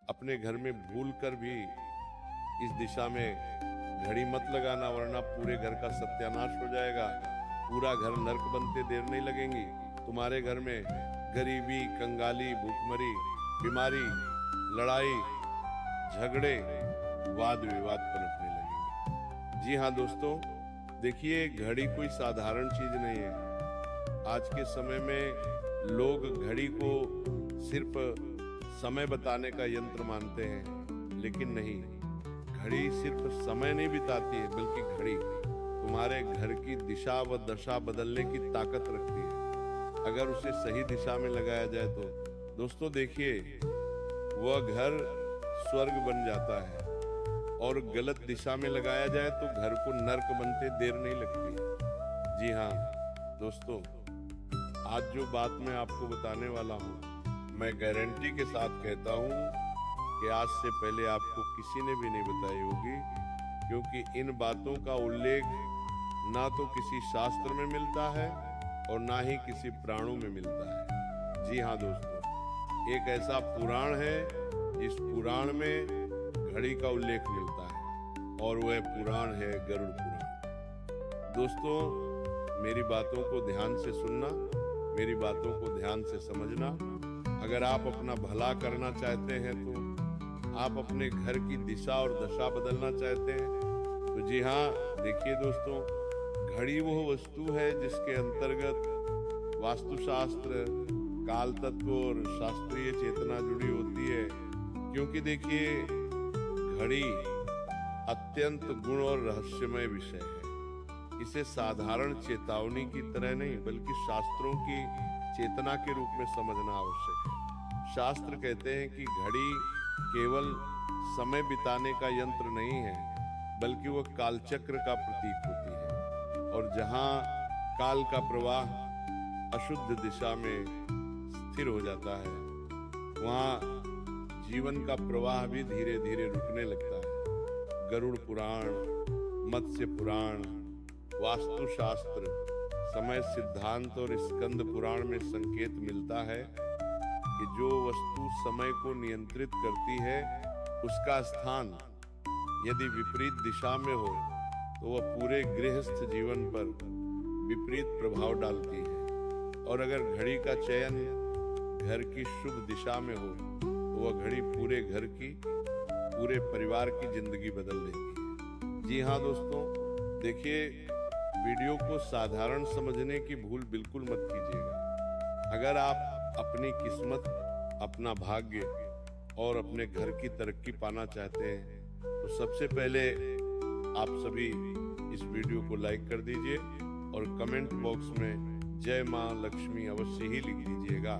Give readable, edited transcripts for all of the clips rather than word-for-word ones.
अपने घर में भूल कर भी इस दिशा में घड़ी मत लगाना, वरना पूरे घर का सत्यानाश हो जाएगा। पूरा घर नर्क बनते देर नहीं लगेंगी। तुम्हारे घर में गरीबी, कंगाली, भूखमरी, बीमारी, लड़ाई, झगड़े, वाद विवाद पनपने लगेंगे। जी हाँ दोस्तों, देखिए घड़ी कोई साधारण चीज नहीं है। आज के समय में लोग घड़ी को सिर्फ समय बताने का यंत्र मानते हैं, लेकिन नहीं, घड़ी सिर्फ समय नहीं बिताती है, बल्कि घड़ी तुम्हारे घर की दिशा व दशा बदलने की ताकत रखती है, अगर उसे सही दिशा में लगाया जाए तो। दोस्तों देखिए, वह घर स्वर्ग बन जाता है, और गलत दिशा में लगाया जाए तो घर को नर्क बनते देर नहीं लगती। जी हाँ दोस्तों, आज जो बात मैं आपको बताने वाला हूँ, मैं गारंटी के साथ कहता हूँ कि आज से पहले आपको किसी ने भी नहीं बताई होगी, क्योंकि इन बातों का उल्लेख ना तो किसी शास्त्र में मिलता है और ना ही किसी पुराणों में मिलता है। जी हाँ दोस्तों, एक ऐसा पुराण है जिस पुराण में घड़ी का उल्लेख मिलता है, और वह पुराण है गरुड़ पुराण। दोस्तों, मेरी बातों को ध्यान से सुनना, मेरी बातों को ध्यान से समझना। अगर आप अपना भला करना चाहते हैं, तो आप अपने घर की दिशा और दशा बदलना चाहते हैं, तो जी हाँ देखिए दोस्तों, घड़ी वो वस्तु है जिसके अंतर्गत वास्तुशास्त्र, काल तत्व और शास्त्रीय चेतना जुड़ी होती है। क्योंकि देखिए, घड़ी अत्यंत गुण और रहस्यमय विषय है। इसे साधारण चेतावनी की तरह नहीं, बल्कि शास्त्रों की चेतना के रूप में समझना आवश्यक है। शास्त्र कहते हैं कि घड़ी केवल समय बिताने का यंत्र नहीं है, बल्कि वह कालचक्र का प्रतीक होती है, और जहाँ काल का प्रवाह अशुद्ध दिशा में स्थिर हो जाता है, वहाँ जीवन का प्रवाह भी धीरे धीरे रुकने लगता है। गरुड़ पुराण, मत्स्य पुराण, वास्तुशास्त्र, समय सिद्धांत और स्कंद पुराण में संकेत मिलता है कि जो वस्तु समय को नियंत्रित करती है, उसका स्थान यदि विपरीत दिशा में हो तो वह पूरे गृहस्थ जीवन पर विपरीत प्रभाव डालती है। और अगर घड़ी का चयन घर की शुभ दिशा में हो तो वह घड़ी पूरे घर की, पूरे परिवार की जिंदगी बदल देती है। जी हाँ दोस्तों, देखिए, वीडियो को साधारण समझने की भूल बिल्कुल मत कीजिएगा। अगर आप अपनी किस्मत, अपना भाग्य और अपने घर की तरक्की पाना चाहते हैं, तो सबसे पहले आप सभी इस वीडियो को लाइक कर दीजिए और कमेंट बॉक्स में जय माँ लक्ष्मी अवश्य ही लिख दीजिएगा।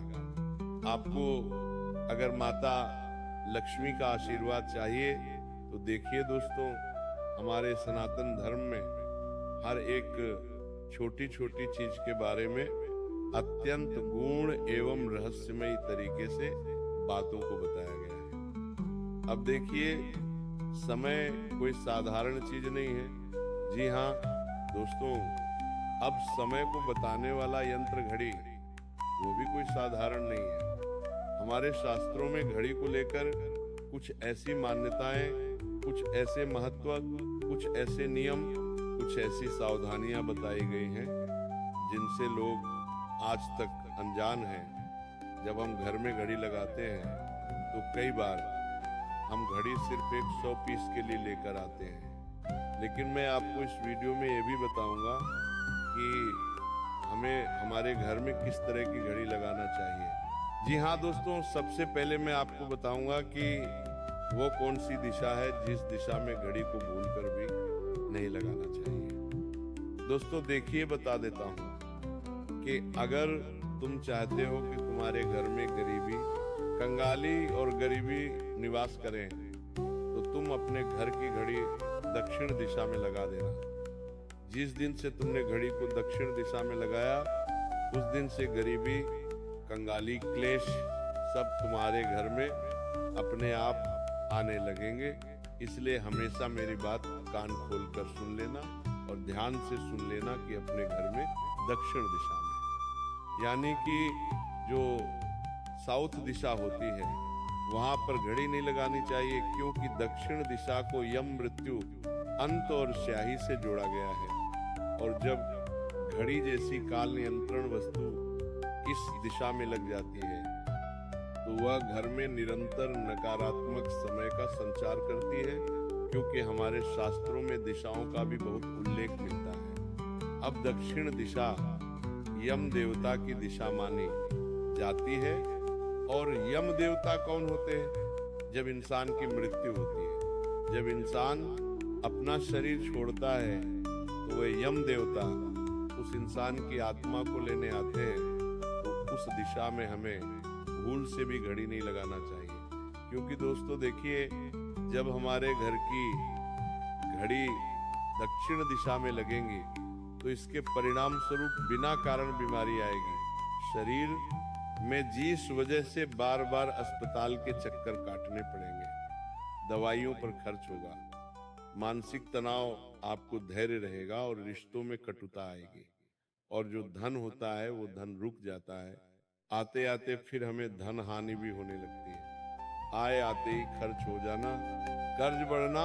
आपको अगर माता लक्ष्मी का आशीर्वाद चाहिए तो देखिए दोस्तों, हमारे सनातन धर्म में हर एक छोटी छोटी चीज के बारे में अत्यंत गूढ़ एवं रहस्यमय तरीके से बातों को बताया गया है। अब देखिए, समय कोई साधारण चीज नहीं है। जी हाँ दोस्तों, अब समय को बताने वाला यंत्र घड़ी, वो भी कोई साधारण नहीं है। हमारे शास्त्रों में घड़ी को लेकर कुछ ऐसी मान्यताएं, कुछ ऐसे महत्व, कुछ ऐसे नियम, कुछ ऐसी सावधानियां बताई गई हैं जिनसे लोग आज तक अनजान हैं। जब हम घर में घड़ी लगाते हैं तो कई बार हम घड़ी सिर्फ एक 100 पीस के लिए लेकर आते हैं, लेकिन मैं आपको इस वीडियो में ये भी बताऊंगा कि हमें हमारे घर में किस तरह की घड़ी लगाना चाहिए। जी हाँ दोस्तों, सबसे पहले मैं आपको बताऊंगा कि वो कौन सी दिशा है जिस दिशा में घड़ी को भूलकर भी नहीं लगाना चाहिए। दोस्तों देखिए, बता देता हूँ कि अगर तुम चाहते हो कि तुम्हारे घर में गरीबी, कंगाली और गरीबी निवास करें, तो तुम अपने घर की घड़ी दक्षिण दिशा में लगा देना। जिस दिन से तुमने घड़ी को दक्षिण दिशा में लगाया, उस दिन से गरीबी, कंगाली, क्लेश सब तुम्हारे घर में अपने आप आने लगेंगे। इसलिए हमेशा मेरी बात कान खोलकर सुन लेना और ध्यान से सुन लेना कि अपने घर में दक्षिण दिशा में, यानी कि जो साउथ दिशा होती है, वहां पर घड़ी नहीं लगानी चाहिए, क्योंकि दक्षिण दिशा को यम, मृत्यु, अंत और स्याही से जोड़ा गया है। और जब घड़ी जैसी काल नियंत्रण वस्तु इस दिशा में लग जाती है तो वह घर में निरंतर नकारात्मक समय का संचार करती है, क्योंकि हमारे शास्त्रों में दिशाओं का भी बहुत उल्लेख मिलता है। अब दक्षिण दिशा यम देवता की दिशा मानी जाती है। और यम देवता कौन होते हैं? जब इंसान की मृत्यु होती है, जब इंसान अपना शरीर छोड़ता है तो वह यम देवता उस इंसान की आत्मा को लेने आते हैं। तो उस दिशा में हमें भूल से भी घड़ी नहीं लगाना चाहिए, क्योंकि दोस्तों देखिए, जब हमारे घर की घड़ी दक्षिण दिशा में लगेंगी तो इसके परिणाम स्वरूप बिना कारण बीमारी आएगी। शरीर में जिस वजह से बार बार अस्पताल के चक्कर काटने पड़ेंगे, दवाइयों पर खर्च होगा, मानसिक तनाव, आपको धैर्य रहेगा और रिश्तों में कटुता आएगी। और जो धन होता है वो धन रुक जाता है, आते आते फिर हमें धन हानि भी होने लगती है। आए आते ही खर्च हो जाना, कर्ज बढ़ना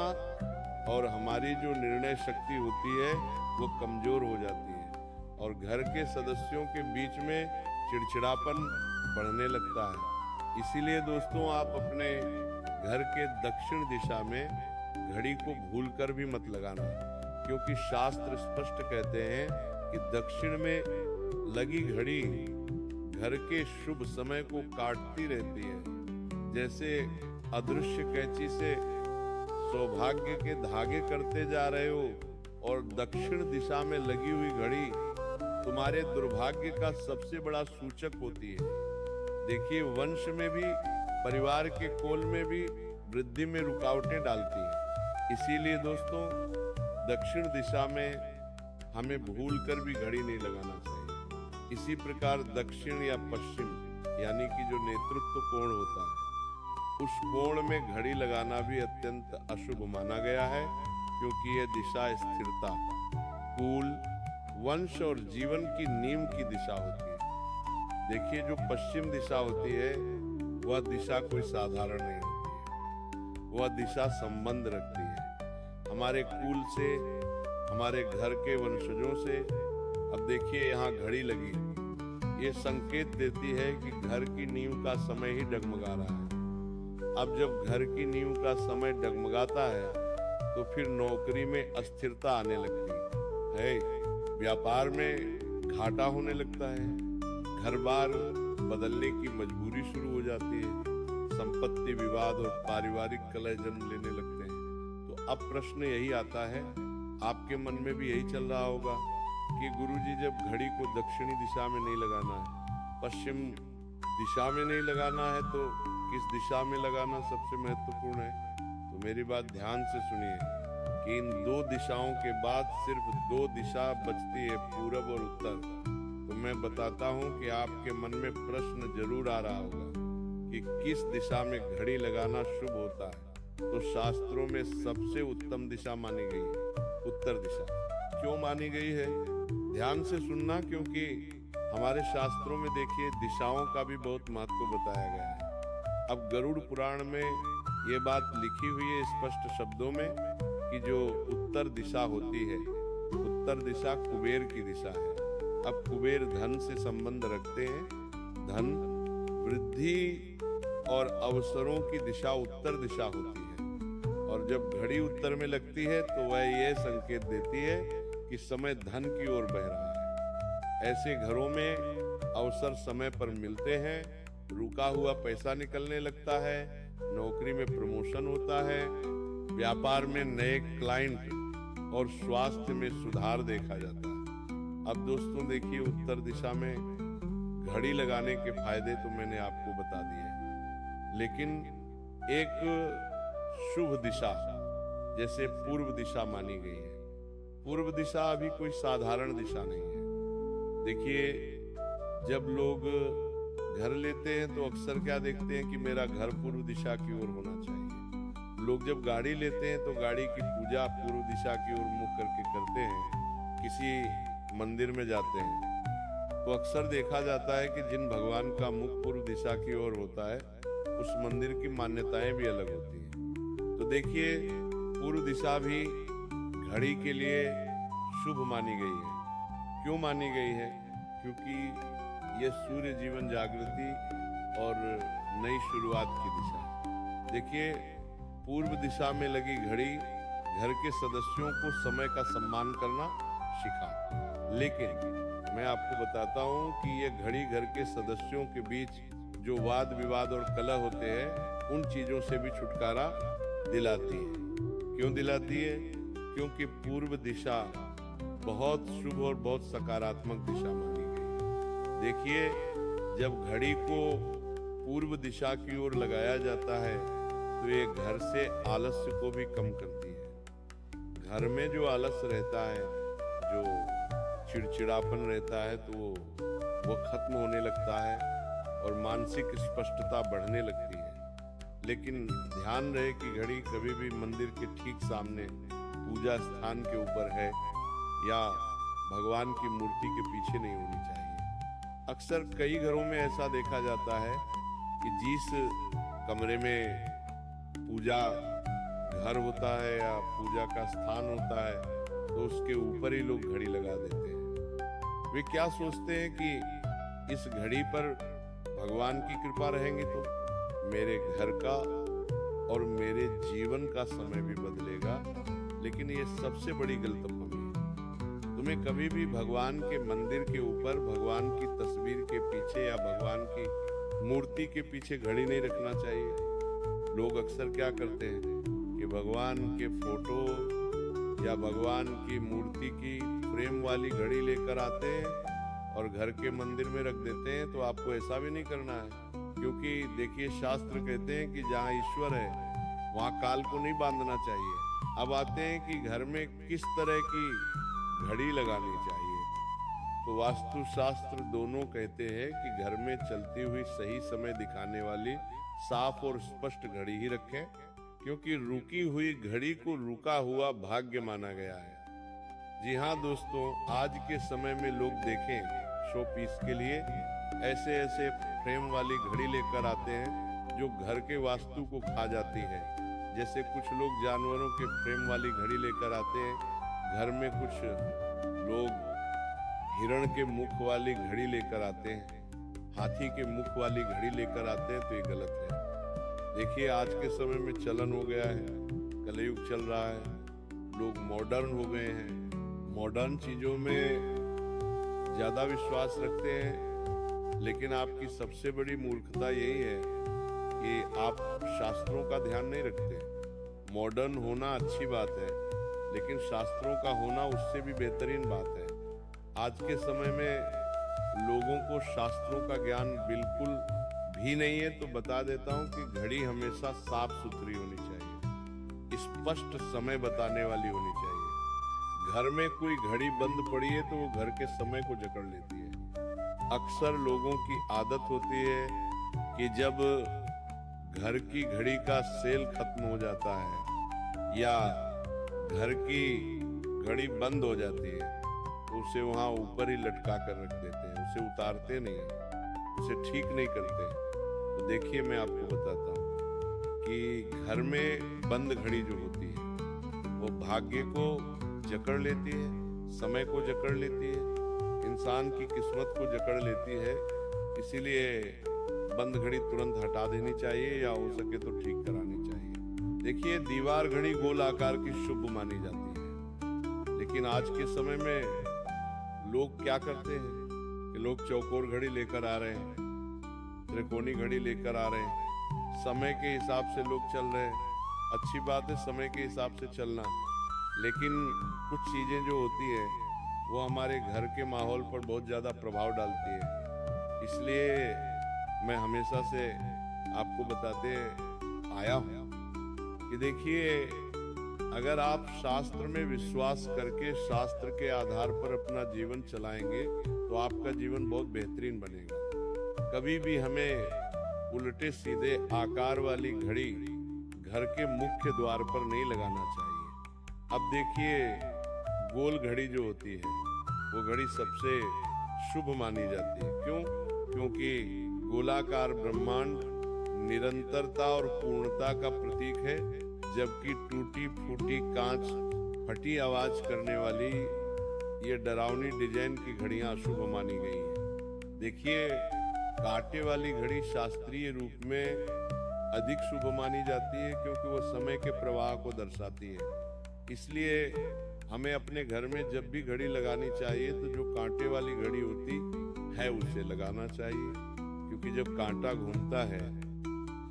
और हमारी जो निर्णय शक्ति होती है वो कमजोर हो जाती है और घर के सदस्यों के बीच में चिड़चिड़ापन बढ़ने लगता है। इसीलिए दोस्तों, आप अपने घर के दक्षिण दिशा में घड़ी को भूलकर भी मत लगाना, क्योंकि शास्त्र स्पष्ट कहते हैं कि दक्षिण में लगी घड़ी घर के शुभ समय को काटती रहती है। जैसे अदृश्य कैंची से सौभाग्य के धागे करते जा रहे हो और दक्षिण दिशा में लगी हुई घड़ी तुम्हारे दुर्भाग्य का सबसे बड़ा सूचक होती है। देखिए, वंश में भी, परिवार के कोल में भी वृद्धि में रुकावटें डालती है। इसीलिए दोस्तों, दक्षिण दिशा में हमें भूलकर भी घड़ी नहीं लगाना चाहिए। इसी प्रकार दक्षिण या पश्चिम यानी कि जो नेतृत्व कोण होता है, उस कोण में घड़ी लगाना भी अत्यंत अशुभ माना गया है, क्योंकि यह दिशा स्थिरता, कुल, वंश और जीवन की नींव की दिशा होती है। देखिए, जो पश्चिम दिशा होती है वह दिशा कोई साधारण नहीं होती है, वह दिशा संबंध रखती है हमारे कुल से, हमारे घर के वंशजों से। अब देखिए, यहाँ घड़ी लगी, ये संकेत देती है कि घर की नींव का समय ही डगमगा रहा है। अब जब घर की नींव का समय डगमगाता है तो फिर नौकरी में अस्थिरता आने लगती है, व्यापार में घाटा होने लगता है, घर बार बदलने की मजबूरी शुरू हो जाती है, संपत्ति विवाद और पारिवारिक कलह जन्म लेने लगते हैं। तो अब प्रश्न यही आता है, आपके मन में भी यही चल रहा होगा कि गुरुजी, जब घड़ी को दक्षिणी दिशा में नहीं लगाना है, पश्चिम दिशा में नहीं लगाना है, तो किस दिशा में लगाना सबसे महत्वपूर्ण है? तो मेरी बात ध्यान से सुनिए कि इन दो दिशाओं के बाद सिर्फ दो दिशा बचती है, पूरब और उत्तर। तो मैं बताता हूं कि आपके मन में प्रश्न जरूर आ रहा होगा कि किस दिशा में घड़ी लगाना शुभ होता है। तो शास्त्रों में सबसे उत्तम दिशा मानी गई है उत्तर दिशा। क्यों मानी गई है? ध्यान से सुनना, क्योंकि हमारे शास्त्रों में देखिए दिशाओं का भी बहुत महत्व बताया गया है। अब गरुड़ पुराण में ये बात लिखी हुई है स्पष्ट शब्दों में कि जो उत्तर दिशा होती है, उत्तर दिशा कुबेर की दिशा है। अब कुबेर धन से संबंध रखते हैं, धन, वृद्धि और अवसरों की दिशा उत्तर दिशा होती है। और जब घड़ी उत्तर में लगती है तो वह यह संकेत देती है कि समय धन की ओर बह रहा है। ऐसे घरों में अवसर समय पर मिलते हैं, रुका हुआ पैसा निकलने लगता है, नौकरी में प्रमोशन होता है, व्यापार में नए क्लाइंट और स्वास्थ्य में सुधार देखा जाता है। अब दोस्तों देखिए, उत्तर दिशा में घड़ी लगाने के फायदे तो मैंने आपको बता दिए, लेकिन एक शुभ दिशा जैसे पूर्व दिशा मानी गई है। पूर्व दिशा अभी कोई साधारण दिशा नहीं है। देखिए, जब लोग घर लेते हैं तो अक्सर क्या देखते हैं कि मेरा घर पूर्व दिशा की ओर होना चाहिए। लोग जब गाड़ी लेते हैं तो गाड़ी की पूजा पूर्व दिशा की ओर मुख करके करते हैं। किसी मंदिर में जाते हैं तो अक्सर देखा जाता है कि जिन भगवान का मुख पूर्व दिशा की ओर होता है उस मंदिर की मान्यताएं भी अलग होती हैं। तो देखिए, पूर्व दिशा भी घड़ी के लिए शुभ मानी गई है। क्यों मानी गई है? क्योंकि ये सूर्य जीवन जागृति और नई शुरुआत की दिशा है। देखिए, पूर्व दिशा में लगी घड़ी घर के सदस्यों को समय का सम्मान करना सिखाती। लेकिन मैं आपको बताता हूँ कि ये घड़ी घर के सदस्यों के बीच जो वाद विवाद और कलह होते हैं, उन चीजों से भी छुटकारा दिलाती है। क्यों दिलाती है? क्योंकि पूर्व दिशा बहुत शुभ और बहुत सकारात्मक दिशा मानी गई है। देखिए, जब घड़ी को पूर्व दिशा की ओर लगाया जाता है तो ये घर से आलस्य को भी कम करती है। घर में जो आलस्य रहता है, जो चिड़चिड़ापन रहता है, तो वो खत्म होने लगता है और मानसिक स्पष्टता बढ़ने लगती है। लेकिन ध्यान रहे कि घड़ी कभी भी मंदिर के ठीक सामने पूजा स्थान के ऊपर है या भगवान की मूर्ति के पीछे नहीं होनी चाहिए। अक्सर कई घरों में ऐसा देखा जाता है कि जिस कमरे में पूजा घर होता है या पूजा का स्थान होता है, तो उसके ऊपर ही लोग घड़ी लगा देते हैं। वे क्या सोचते हैं कि इस घड़ी पर भगवान की कृपा रहेंगी तो मेरे घर का और मेरे जीवन का समय भी बदलेगा। लेकिन ये सबसे बड़ी गलतफहमी है। तुम्हें कभी भी भगवान के मंदिर के ऊपर, भगवान की तस्वीर के पीछे या भगवान की मूर्ति के पीछे घड़ी नहीं रखना चाहिए। लोग अक्सर क्या करते हैं कि भगवान के फोटो या भगवान की मूर्ति की फ्रेम वाली घड़ी लेकर आते हैं और घर के मंदिर में रख देते हैं। तो आपको ऐसा भी नहीं करना है, क्योंकि देखिए, शास्त्र कहते हैं कि जहाँ ईश्वर है वहाँ काल को नहीं बांधना चाहिए। अब आते हैं कि घर में किस तरह की घड़ी लगानी चाहिए। तो वास्तु शास्त्र दोनों कहते हैं कि घर में चलती हुई सही समय दिखाने वाली साफ और स्पष्ट घड़ी ही रखें, क्योंकि रुकी हुई घड़ी को रुका हुआ भाग्य माना गया है। जी हाँ दोस्तों, आज के समय में लोग देखें शो पीस के लिए ऐसे ऐसे फ्रेम वाली घड़ी लेकर आते हैं जो घर के वास्तु को खा जाती है। जैसे कुछ लोग जानवरों के फ्रेम वाली घड़ी लेकर आते हैं, घर में कुछ लोग हिरण के मुख वाली घड़ी लेकर आते हैं, हाथी के मुख वाली घड़ी लेकर आते हैं, तो ये गलत है। देखिए, आज के समय में चलन हो गया है, कलयुग चल रहा है, लोग मॉडर्न हो गए हैं, मॉडर्न चीजों में ज्यादा विश्वास रखते हैं। लेकिन आपकी सबसे बड़ी मूर्खता यही है कि आप शास्त्रों का ध्यान नहीं रखते। मॉडर्न होना अच्छी बात है, लेकिन शास्त्रों का होना उससे भी बेहतरीन बात है। आज के समय में लोगों को शास्त्रों का ज्ञान बिल्कुल भी नहीं है। तो बता देता हूँ कि घड़ी हमेशा साफ सुथरी होनी चाहिए, स्पष्ट समय बताने वाली होनी चाहिए। घर में कोई घड़ी बंद पड़ी है तो वो घर के समय को जकड़ लेती है। अक्सर लोगों की आदत होती है कि जब घर की घड़ी का सेल खत्म हो जाता है या घर की घड़ी बंद हो जाती है, तो उसे वहां ऊपर ही लटका कर रख देते हैं, उसे उतारते नहीं, उसे ठीक नहीं करते। तो देखिए, मैं आपको बताता हूँ कि घर में बंद घड़ी जो होती है वो भाग्य को जकड़ लेती है, समय को जकड़ लेती है, इंसान की किस्मत को जकड़ लेती है। इसीलिए बंद घड़ी तुरंत हटा देनी चाहिए या हो सके तो ठीक करानी चाहिए। देखिए, दीवार घड़ी गोल आकार की शुभ मानी जाती है, लेकिन आज के समय में लोग क्या करते हैं कि लोग चौकोर घड़ी लेकर आ रहे हैं, त्रिकोणी घड़ी लेकर आ रहे हैं। समय के हिसाब से लोग चल रहे हैं, अच्छी बात है समय के हिसाब से चलना, लेकिन कुछ चीज़ें जो होती है वो हमारे घर के माहौल पर बहुत ज़्यादा प्रभाव डालती है। इसलिए मैं हमेशा से आपको बताते आया हूँ कि देखिए, अगर आप शास्त्र में विश्वास करके शास्त्र के आधार पर अपना जीवन चलाएंगे तो आपका जीवन बहुत बेहतरीन बनेगा। कभी भी हमें उल्टे सीधे आकार वाली घड़ी घर के मुख्य द्वार पर नहीं लगाना चाहिए। अब देखिए, गोल घड़ी जो होती है वो घड़ी सबसे शुभ मानी जाती है। क्यों? क्योंकि गोलाकार ब्रह्मांड निरंतरता और पूर्णता का प्रतीक है, जबकि टूटी फूटी कांच, फटी आवाज करने वाली ये डरावनी डिजाइन की घड़ियां अशुभ मानी गई हैं। देखिए, कांटे वाली घड़ी शास्त्रीय रूप में अधिक शुभ मानी जाती है क्योंकि वो समय के प्रवाह को दर्शाती है। इसलिए हमें अपने घर में जब भी घड़ी लगानी चाहिए तो जो कांटे वाली घड़ी होती है उसे लगाना चाहिए, क्योंकि जब कांटा घूमता है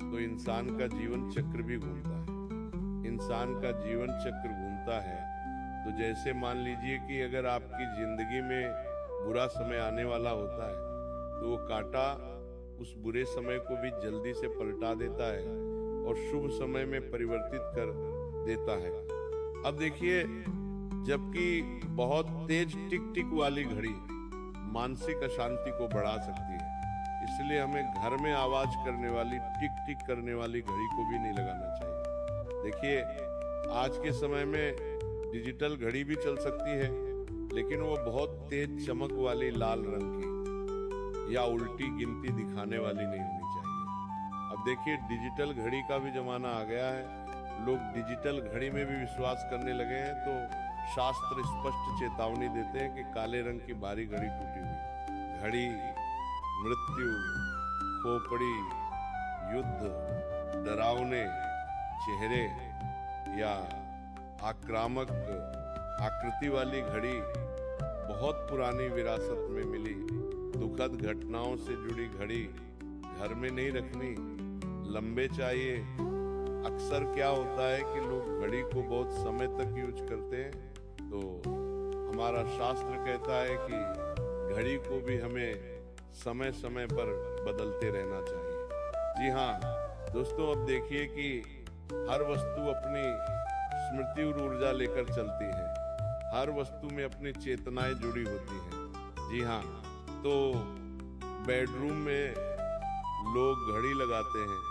तो इंसान का जीवन चक्र भी घूमता है। इंसान का जीवन चक्र घूमता है तो जैसे मान लीजिए कि अगर आपकी जिंदगी में बुरा समय आने वाला होता है तो वो कांटा उस बुरे समय को भी जल्दी से पलटा देता है और शुभ समय में परिवर्तित कर देता है। अब देखिए, जबकि बहुत तेज टिक टिक वाली घड़ी मानसिक अशांति को बढ़ा सकती है, इसलिए हमें घर में आवाज करने वाली टिक टिक करने वाली घड़ी को भी नहीं लगाना चाहिए। देखिए, आज के समय में डिजिटल घड़ी भी चल सकती है, लेकिन वो बहुत तेज चमक वाली लाल रंग की या उल्टी गिनती दिखाने वाली नहीं होनी चाहिए। अब देखिए, डिजिटल घड़ी का भी जमाना आ गया है, लोग डिजिटल घड़ी में भी विश्वास करने लगे हैं। तो शास्त्र स्पष्ट चेतावनी देते हैं कि काले रंग की भारी घड़ी टूटी हुई घड़ी मृत्यु, खोपड़ी, युद्ध, डरावने चेहरे या आक्रामक आकृति वाली घड़ी बहुत पुरानी विरासत में मिली दुखद घटनाओं से जुड़ी घड़ी घर में नहीं रखनी, लंबे चाहिए। अक्सर क्या होता है कि लोग घड़ी को बहुत समय तक यूज करते हैं, तो हमारा शास्त्र कहता है कि घड़ी को भी हमें समय समय पर बदलते रहना चाहिए। जी हाँ दोस्तों, अब देखिए कि हर वस्तु अपनी स्मृति और ऊर्जा लेकर चलती है, हर वस्तु में अपनी चेतनाएं जुड़ी होती हैं। जी हाँ, तो बेडरूम में लोग घड़ी लगाते हैं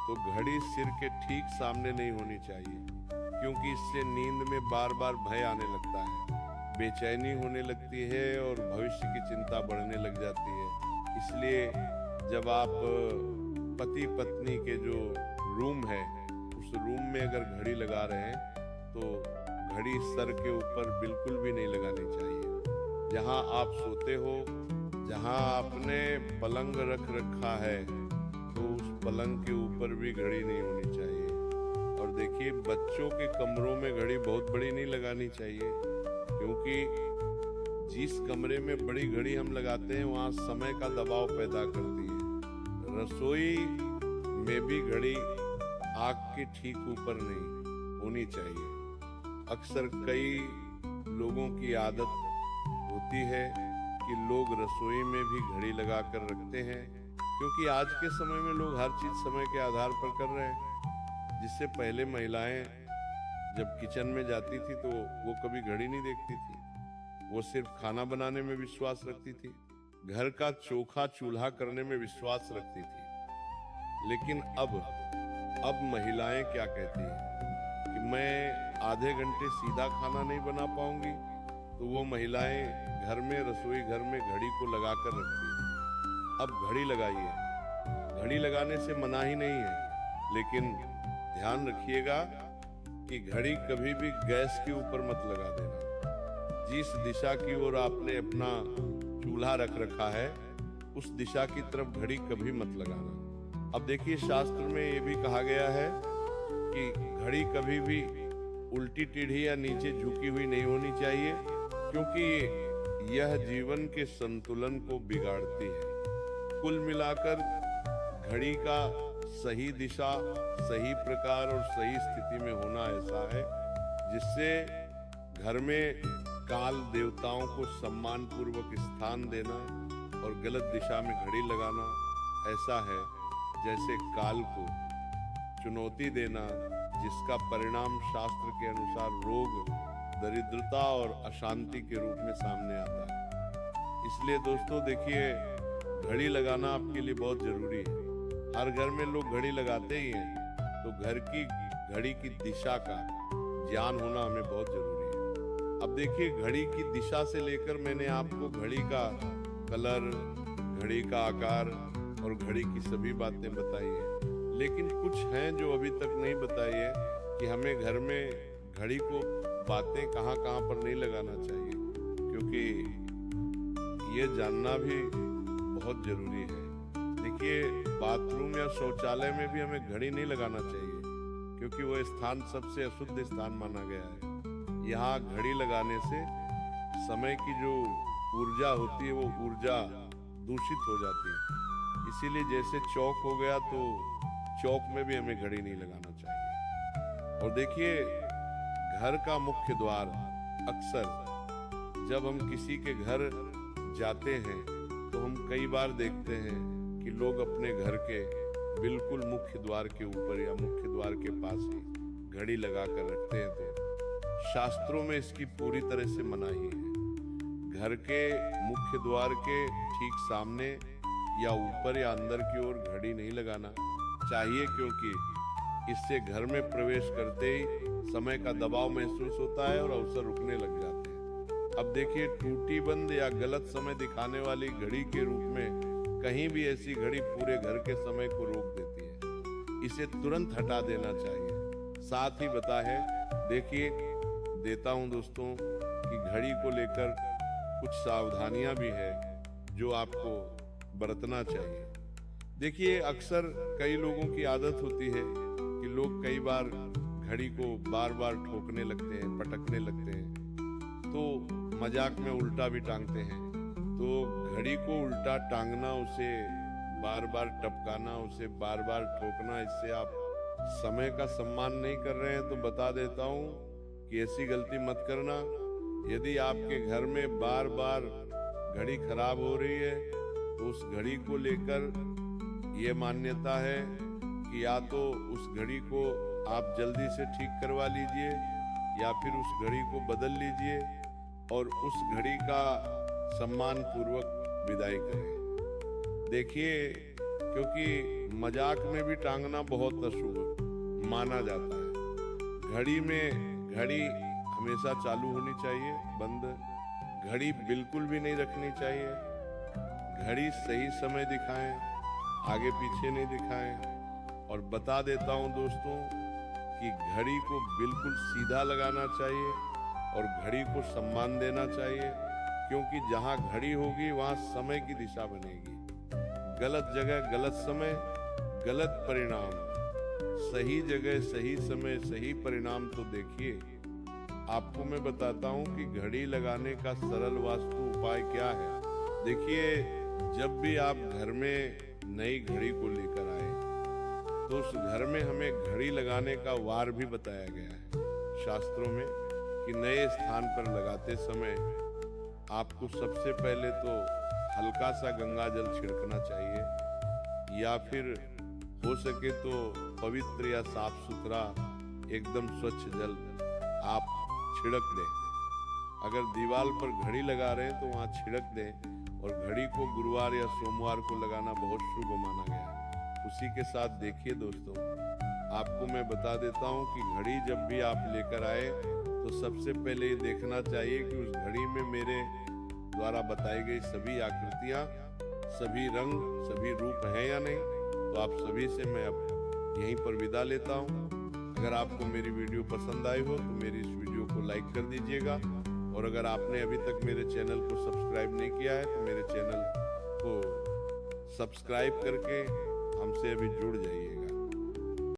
तो घड़ी सिर के ठीक सामने नहीं होनी चाहिए, क्योंकि इससे नींद में बार बार भय आने लगता है, बेचैनी होने लगती है और भविष्य की चिंता बढ़ने लग जाती है। इसलिए जब आप पति पत्नी के जो रूम है उस रूम में अगर घड़ी लगा रहे हैं तो घड़ी सर के ऊपर बिल्कुल भी नहीं लगानी चाहिए। जहां आप सोते हो, जहां आपने पलंग रख रखा है तो उस पलंग के ऊपर भी घड़ी नहीं होनी चाहिए। और देखिए, बच्चों के कमरों में घड़ी बहुत बड़ी नहीं लगानी चाहिए, क्योंकि जिस कमरे में बड़ी घड़ी हम लगाते हैं वहाँ समय का दबाव पैदा करती है। रसोई में भी घड़ी आग के ठीक ऊपर नहीं होनी चाहिए। अक्सर कई लोगों की आदत होती है कि लोग रसोई में भी घड़ी लगा कर रखते हैं, क्योंकि आज के समय में लोग हर चीज समय के आधार पर कर रहे हैं। जिससे पहले महिलाएं जब किचन में जाती थी तो वो कभी घड़ी नहीं देखती थी, वो सिर्फ खाना बनाने में विश्वास रखती थी, घर का चोखा चूल्हा करने में विश्वास रखती थी। लेकिन अब महिलाएं क्या कहती हैं कि मैं आधे घंटे सीधा खाना नहीं बना पाऊंगी, तो वो महिलाएं घर में रसोई घर में घड़ी को लगा कर रखती हैं। अब घड़ी लगाइए, घड़ी लगाने से मना ही नहीं है, लेकिन ध्यान रखिएगा कि घड़ी कभी भी गैस के ऊपर मत लगा देना। जिस दिशा की ओर आपने अपना चूल्हा रख रखा है उस दिशा की तरफ घड़ी कभी मत लगाना। अब देखिए, शास्त्र में ये भी कहा गया है कि घड़ी कभी भी उल्टी टेढ़ी या नीचे झुकी हुई नहीं होनी चाहिए, क्योंकि यह जीवन के संतुलन को बिगाड़ती है। कुल मिलाकर घड़ी का सही दिशा, सही प्रकार और सही स्थिति में होना ऐसा है जिससे घर में काल देवताओं को सम्मान पूर्वक स्थान देना और गलत दिशा में घड़ी लगाना ऐसा है जैसे काल को चुनौती देना, जिसका परिणाम शास्त्र के अनुसार रोग, दरिद्रता और अशांति के रूप में सामने आता है। इसलिए दोस्तों देखिए, घड़ी लगाना आपके लिए बहुत जरूरी है। हर घर में लोग घड़ी लगाते ही हैं, तो घर की घड़ी की दिशा का ज्ञान होना हमें बहुत जरूरी है। अब देखिए, घड़ी की दिशा से लेकर मैंने आपको घड़ी का कलर, घड़ी का आकार और घड़ी की सभी बातें बताई है, लेकिन कुछ हैं जो अभी तक नहीं बताई है कि हमें घर में घड़ी को बातें कहाँ कहाँ पर नहीं लगाना चाहिए, क्योंकि ये जानना भी बहुत जरूरी है। देखिए, बाथरूम या शौचालय में भी हमें घड़ी नहीं लगाना चाहिए, क्योंकि वो स्थान सबसे अशुद्ध स्थान माना गया है। यहाँ घड़ी लगाने से समय की जो ऊर्जा होती है वो ऊर्जा दूषित हो जाती है। इसीलिए जैसे चौक हो गया तो चौक में भी हमें घड़ी नहीं लगाना चाहिए। और देखिए, घर का मुख्य द्वार अक्सर जब हम किसी के घर जाते हैं तो हम कई बार देखते हैं कि लोग अपने घर के बिल्कुल मुख्य द्वार के ऊपर या मुख्य द्वार के पास ही घड़ी लगा कर रखते हैं। तो शास्त्रों में इसकी पूरी तरह से मनाही है। घर के मुख्य द्वार के ठीक सामने या ऊपर या अंदर की ओर घड़ी नहीं लगाना चाहिए, क्योंकि इससे घर में प्रवेश करते ही समय का दबाव महसूस होता है और अवसर रुकने लग जाते हैं। अब देखिए, टूटी बंद या गलत समय दिखाने वाली घड़ी के रूप में कहीं भी ऐसी घड़ी पूरे घर के समय को रोक देती है। इसे तुरंत हटा देना चाहिए। साथ ही बता है, देखिए देता हूं दोस्तों कि घड़ी को लेकर कुछ सावधानियां भी है जो आपको बरतना चाहिए। देखिए, अक्सर कई लोगों की आदत होती है कि लोग कई बार घड़ी को बार बार ठोकने लगते हैं, पटकने लगते हैं, तो मजाक में उल्टा भी टांगते हैं। तो घड़ी को उल्टा टांगना, उसे बार बार टपकाना, उसे बार बार ठोकना, इससे आप समय का सम्मान नहीं कर रहे हैं। तो बता देता हूं कि ऐसी गलती मत करना। यदि आपके घर में बार बार घड़ी खराब हो रही है तो उस घड़ी को लेकर ये मान्यता है कि या तो उस घड़ी को आप जल्दी से ठीक करवा लीजिए या फिर उस घड़ी को बदल लीजिए और उस घड़ी का सम्मान पूर्वक विदाई करें। देखिए, क्योंकि मजाक में भी टांगना बहुत अशुभ माना जाता है। घड़ी में घड़ी हमेशा चालू होनी चाहिए, बंद घड़ी बिल्कुल भी नहीं रखनी चाहिए। घड़ी सही समय दिखाएं, आगे पीछे नहीं दिखाएं। और बता देता हूं दोस्तों कि घड़ी को बिल्कुल सीधा लगाना चाहिए और घड़ी को सम्मान देना चाहिए, क्योंकि जहां घड़ी होगी वहां समय की दिशा बनेगी। गलत जगह गलत समय, गलत परिणाम। सही जगह सही समय सही परिणाम। तो देखिए, आपको मैं बताता हूं कि घड़ी लगाने का सरल वास्तु उपाय क्या है। देखिए, जब भी आप घर में नई घड़ी को लेकर आए तो उस घर में हमें घड़ी लगाने का वार भी बताया गया है शास्त्रों में कि नए स्थान पर लगाते समय आपको सबसे पहले तो हल्का सा गंगा जल छिड़कना चाहिए, या फिर हो सके तो पवित्र या साफ सुथरा एकदम स्वच्छ जल आप छिड़क दें। अगर दीवार पर घड़ी लगा रहे हैं तो वहाँ छिड़क दें। और घड़ी को गुरुवार या सोमवार को लगाना बहुत शुभ माना गया है। उसी के साथ देखिए दोस्तों, आपको मैं बता देता हूँ कि घड़ी जब भी आप लेकर आए तो सबसे पहले ये देखना चाहिए कि उस घड़ी में मेरे द्वारा बताई गई सभी आकृतियाँ, सभी रंग, सभी रूप हैं या नहीं। तो आप सभी से मैं अब यहीं पर विदा लेता हूँ। अगर आपको मेरी वीडियो पसंद आई हो तो मेरी इस वीडियो को लाइक कर दीजिएगा, और अगर आपने अभी तक मेरे चैनल को सब्सक्राइब नहीं किया है तो मेरे चैनल को सब्सक्राइब करके हमसे अभी जुड़ जाइएगा।